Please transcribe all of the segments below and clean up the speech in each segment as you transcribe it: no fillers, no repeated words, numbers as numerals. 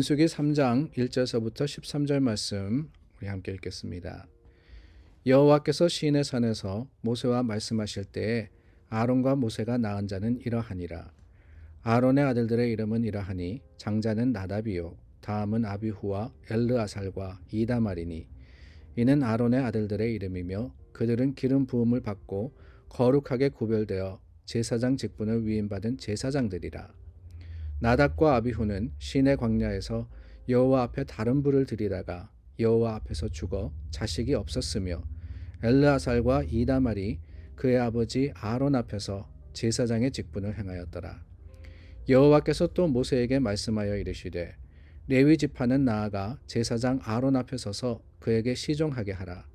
민수기 3장 1절서부터 13절 말씀 우리 함께 읽겠습니다. 여호와께서 시내 산에서 모세와 말씀하실 때에 아론과 모세가 낳은 자는 이러하니라. 아론의 아들들의 이름은 이러하니 장자는 나답이요 다음은 아비후와 엘르아살과 이다말이니 이는 아론의 아들들의 이름이며 그들은 기름 부음을 받고 거룩하게 구별되어 제사장 직분을 위임받은 제사장들이라. 나답과 아비후는 시내 광야에서 여호와 앞에 다른 불을 들이다가 여호와 앞에서 죽어 자식이 없었으며 엘르아살과 이다말이 그의 아버지 아론 앞에서 제사장의 직분을 행하였더라. 여호와께서 또 모세에게 말씀하여 이르시되 레위 지파는 나아가 제사장 아론 앞에 서서 그에게 시종하게 하라.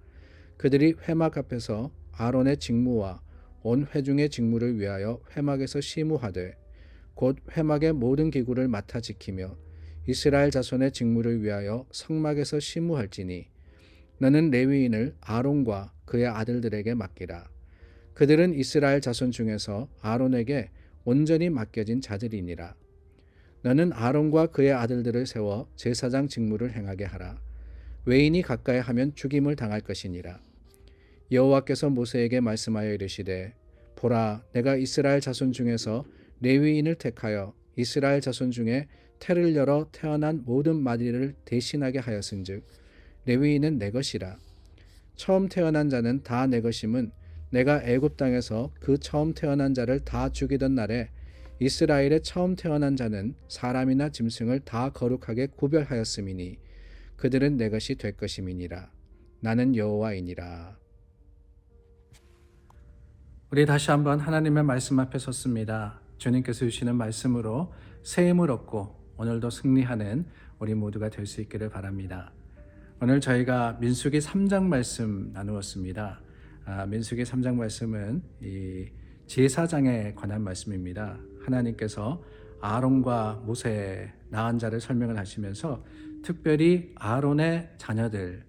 그들이 회막 앞에서 아론의 직무와 온 회중의 직무를 위하여 회막에서 시무하되 곧 회막의 모든 기구를 맡아 지키며 이스라엘 자손의 직무를 위하여 성막에서 시무할지니 너는 레위인을 아론과 그의 아들들에게 맡기라. 그들은 이스라엘 자손 중에서 아론에게 온전히 맡겨진 자들이니라. 너는 아론과 그의 아들들을 세워 제사장 직무를 행하게 하라. 외인이 가까이 하면 죽임을 당할 것이니라. 여호와께서 모세에게 말씀하여 이르시되 보라, 내가 이스라엘 자손 중에서 레위인을 택하여 이스라엘 자손 중에 태를 열어 태어난 모든 마디를 대신하게 하였은즉 레위인은 내 것이라. 처음 태어난 자는 다 내 것임은 내가 애굽 땅에서 그 처음 태어난 자를 다 죽이던 날에 이스라엘의 처음 태어난 자는 사람이나 짐승을 다 거룩하게 구별하였음이니 그들은 내 것이 될 것임이니라. 나는 여호와이니라. 우리 다시 한번 하나님의 말씀 앞에 섰습니다. 주님께서 주시는 말씀으로 새 힘을 얻고 오늘도 승리하는 우리 모두가 될 수 있기를 바랍니다. 오늘 저희가 민수기 3장 말씀 나누었습니다. 민수기 3장 말씀은 이 제사장에 관한 말씀입니다. 하나님께서 아론과 모세 낳은 자를 설명을 하시면서 특별히 아론의 자녀들,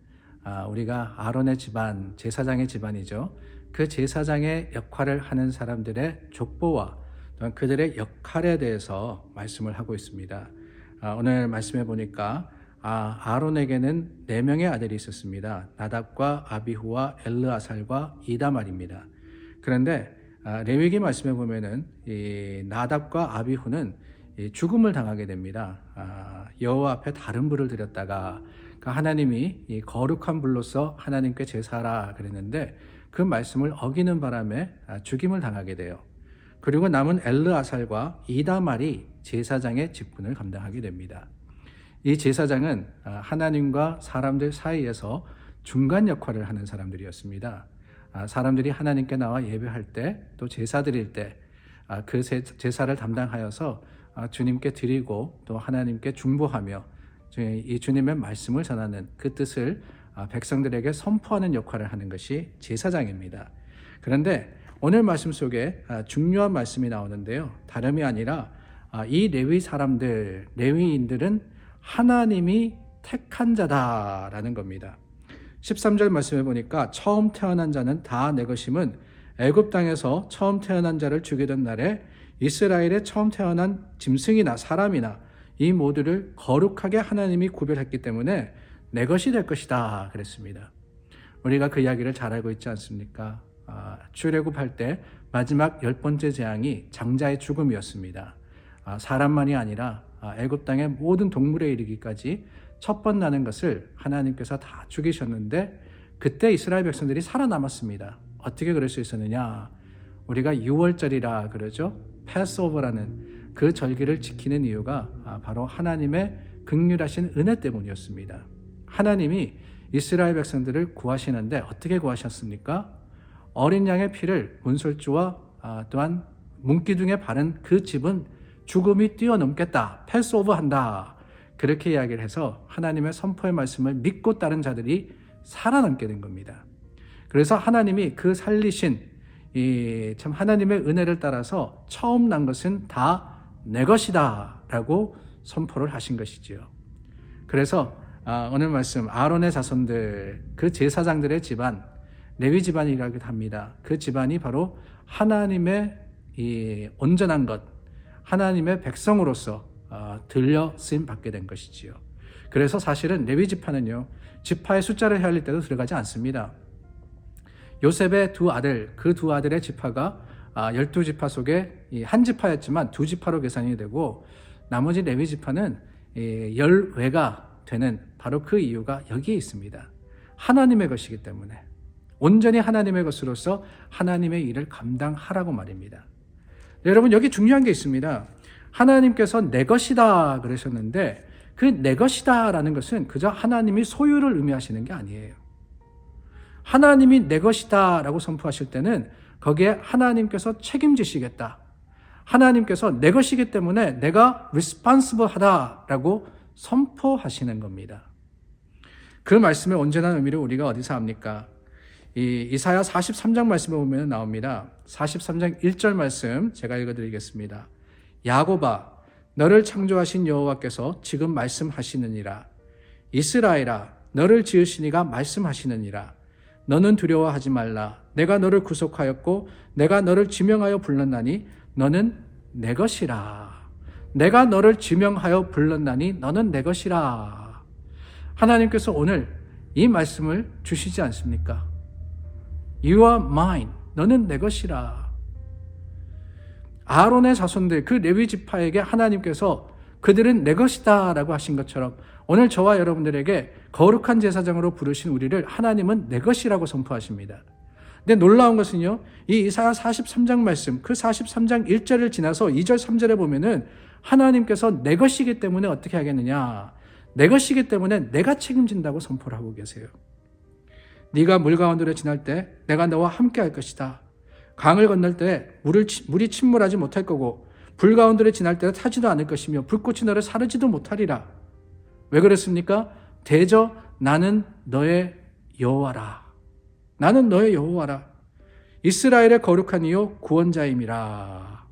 우리가 아론의 집안, 제사장의 집안이죠. 그 제사장의 역할을 하는 사람들의 족보와 또한 그들의 역할에 대해서 말씀을 하고 있습니다. 오늘 말씀해 보니까 아론에게는 4명의 아들이 있었습니다. 나답과 아비후와 엘르아살과 이다말입니다. 그런데 레위기 말씀에 보면은 이 나답과 아비후는 죽음을 당하게 됩니다. 여호와 앞에 다른 불을 드렸다가 하나님이 이 거룩한 불로서 하나님께 제사하라 그랬는데 그 말씀을 어기는 바람에 죽임을 당하게 돼요. 그리고 남은 엘르아살과 이다말이 제사장의 직분을 감당하게 됩니다. 이 제사장은 하나님과 사람들 사이에서 중간 역할을 하는 사람들이었습니다. 사람들이 하나님께 나와 예배할 때 또 제사 드릴 때 그 제사를 담당하여서 주님께 드리고 또 하나님께 중보하며 이 주님의 말씀을 전하는 그 뜻을 백성들에게 선포하는 역할을 하는 것이 제사장입니다. 그런데 오늘 말씀 속에 중요한 말씀이 나오는데요. 다름이 아니라 이 레위 사람들, 레위인들은 하나님이 택한 자다라는 겁니다. 13절 말씀에 보니까 처음 태어난 자는 다 내 것임은 애굽 땅에서 처음 태어난 자를 죽이던 날에 이스라엘의 처음 태어난 짐승이나 사람이나 이 모두를 거룩하게 하나님이 구별했기 때문에 내 것이 될 것이다 그랬습니다. 우리가 그 이야기를 잘 알고 있지 않습니까? 출애굽할 때 마지막 10번째 재앙이 장자의 죽음이었습니다. 사람만이 아니라 애굽 땅의 모든 동물에 이르기까지 첫 번 나는 것을 하나님께서 다 죽이셨는데 그때 이스라엘 백성들이 살아남았습니다. 어떻게 그럴 수 있었느냐? 우리가 6월절이라 그러죠. 패스오버라는 그 절기를 지키는 이유가 바로 하나님의 긍휼하신 은혜 때문이었습니다. 하나님이 이스라엘 백성들을 구하시는데 어떻게 구하셨습니까? 어린 양의 피를 문설주와 또한 문기둥에 바른 그 집은 죽음이 뛰어넘겠다, 패스오버한다. 그렇게 이야기를 해서 하나님의 선포의 말씀을 믿고 따른 자들이 살아남게 된 겁니다. 그래서 하나님이 그 살리신 참 하나님의 은혜를 따라서 처음 난 것은 다 내 것이다 라고 선포를 하신 것이지요. 그래서 오늘 말씀 아론의 자손들, 그 제사장들의 집안, 레위 집안이라고 합니다. 그 집안이 바로 하나님의 이 온전한 것, 하나님의 백성으로서 들려 쓰임 받게 된 것이지요. 그래서 사실은 레위 지파는요, 지파의 숫자를 헤아릴 때도 들어가지 않습니다. 요셉의 두 아들, 그 두 아들의 지파가 12지파 속에 한 지파였지만 두 지파로 계산이 되고, 나머지 레위 지파는 10외가 되는 바로 그 이유가 여기에 있습니다. 하나님의 것이기 때문에, 온전히 하나님의 것으로서 하나님의 일을 감당하라고 말입니다. 여러분, 여기 중요한 게 있습니다. 하나님께서 내 것이다 그러셨는데, 그 내 것이다 라는 것은 그저 하나님이 소유를 의미하시는 게 아니에요. 하나님이 내 것이다 라고 선포하실 때는 거기에 하나님께서 책임지시겠다, 하나님께서 내 것이기 때문에 내가 responsible 하다라고 선포하시는 겁니다. 그 말씀의 온전한 의미를 우리가 어디서 압니까? 이사야 43장 말씀에 보면 나옵니다. 43장 1절 말씀 제가 읽어드리겠습니다. 야곱아, 너를 창조하신 여호와께서 지금 말씀하시느니라. 이스라엘아, 너를 지으신 이가 말씀하시느니라. 너는 두려워하지 말라. 내가 너를 구속하였고 내가 너를 지명하여 불렀나니 너는 내 것이라. 내가 너를 지명하여 불렀나니 너는 내 것이라. 하나님께서 오늘 이 말씀을 주시지 않습니까? You are mine. 너는 내 것이라. 아론의 자손들, 그 레위 지파에게 하나님께서 그들은 내 것이다 라고 하신 것처럼 오늘 저와 여러분들에게 거룩한 제사장으로 부르신 우리를 하나님은 내 것이라고 선포하십니다. 근데 놀라운 것은요, 이 이사야 43장 말씀, 그 43장 1절을 지나서 2절 3절에 보면은 하나님께서 내 것이기 때문에 어떻게 하겠느냐, 내 것이기 때문에 내가 책임진다고 선포를 하고 계세요. 네가 물 가운데로 지날 때 내가 너와 함께 할 것이다. 강을 건널 때 물이 침몰하지 못할 거고, 불 가운데로 지날 때 타지도 않을 것이며 불꽃이 너를 사르지도 못하리라. 왜 그랬습니까? 대저 나는 너의 여호와라. 나는 너의 여호와라. 이스라엘의 거룩한 이요 구원자임이라.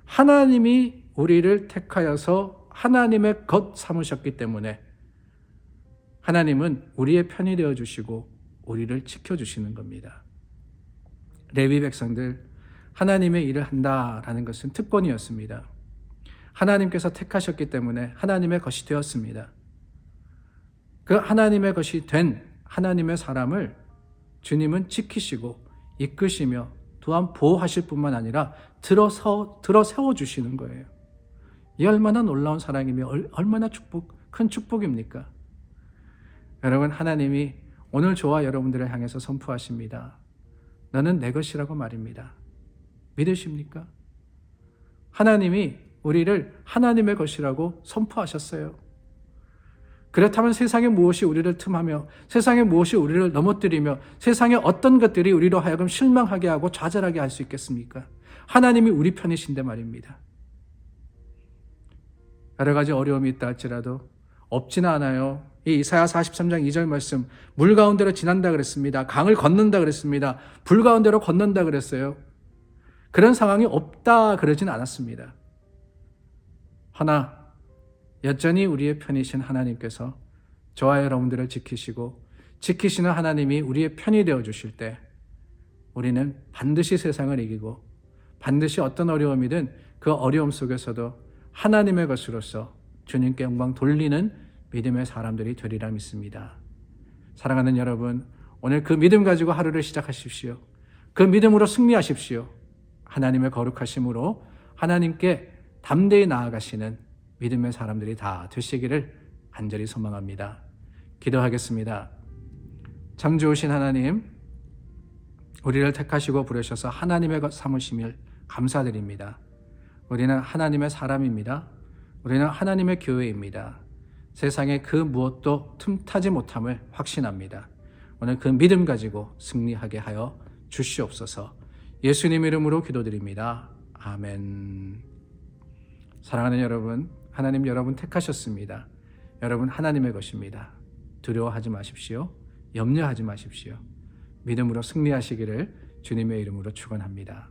하나님이 우리를 택하여서 하나님의 것 삼으셨기 때문에 하나님은 우리의 편이 되어주시고 우리를 지켜주시는 겁니다. 레위 백성들, 하나님의 일을 한다라는 것은 특권이었습니다. 하나님께서 택하셨기 때문에 하나님의 것이 되었습니다. 그 하나님의 것이 된 하나님의 사람을 주님은 지키시고 이끄시며 또한 보호하실 뿐만 아니라 들어 세워주시는 거예요. 이 얼마나 놀라운 사랑이며 얼마나 큰 축복입니까? 여러분, 하나님이 오늘 저와 여러분들을 향해서 선포하십니다. 너는 내 것이라고 말입니다. 믿으십니까? 하나님이 우리를 하나님의 것이라고 선포하셨어요. 그렇다면 세상에 무엇이 우리를 틈하며 세상에 무엇이 우리를 넘어뜨리며 세상에 어떤 것들이 우리로 하여금 실망하게 하고 좌절하게 할 수 있겠습니까? 하나님이 우리 편이신데 말입니다. 여러 가지 어려움이 있다 할지라도 없지는 않아요. 이 이사야 43장 2절 말씀, 물 가운데로 지난다 그랬습니다. 강을 건넌다 그랬습니다. 불 가운데로 건넌다 그랬어요. 그런 상황이 없다 그러진 않았습니다. 하나, 여전히 우리의 편이신 하나님께서 저와 여러분들을 지키시고 지키시는 하나님이 우리의 편이 되어주실 때 우리는 반드시 세상을 이기고 반드시 어떤 어려움이든 그 어려움 속에서도 하나님의 것으로서 주님께 영광 돌리는 믿음의 사람들이 되리라 믿습니다. 사랑하는 여러분, 오늘 그 믿음 가지고 하루를 시작하십시오. 그 믿음으로 승리하십시오. 하나님의 거룩하심으로 하나님께 담대히 나아가시는 믿음의 사람들이 다 되시기를 간절히 소망합니다. 기도하겠습니다. 참 좋으신 하나님, 우리를 택하시고 부르셔서 하나님의 것 삼으심을 감사드립니다. 우리는 하나님의 사람입니다. 우리는 하나님의 교회입니다. 세상에 그 무엇도 틈타지 못함을 확신합니다. 오늘 그 믿음 가지고 승리하게 하여 주시옵소서. 예수님 이름으로 기도드립니다. 아멘. 사랑하는 여러분, 하나님 여러분 택하셨습니다. 여러분 하나님의 것입니다. 두려워하지 마십시오. 염려하지 마십시오. 믿음으로 승리하시기를 주님의 이름으로 축원합니다.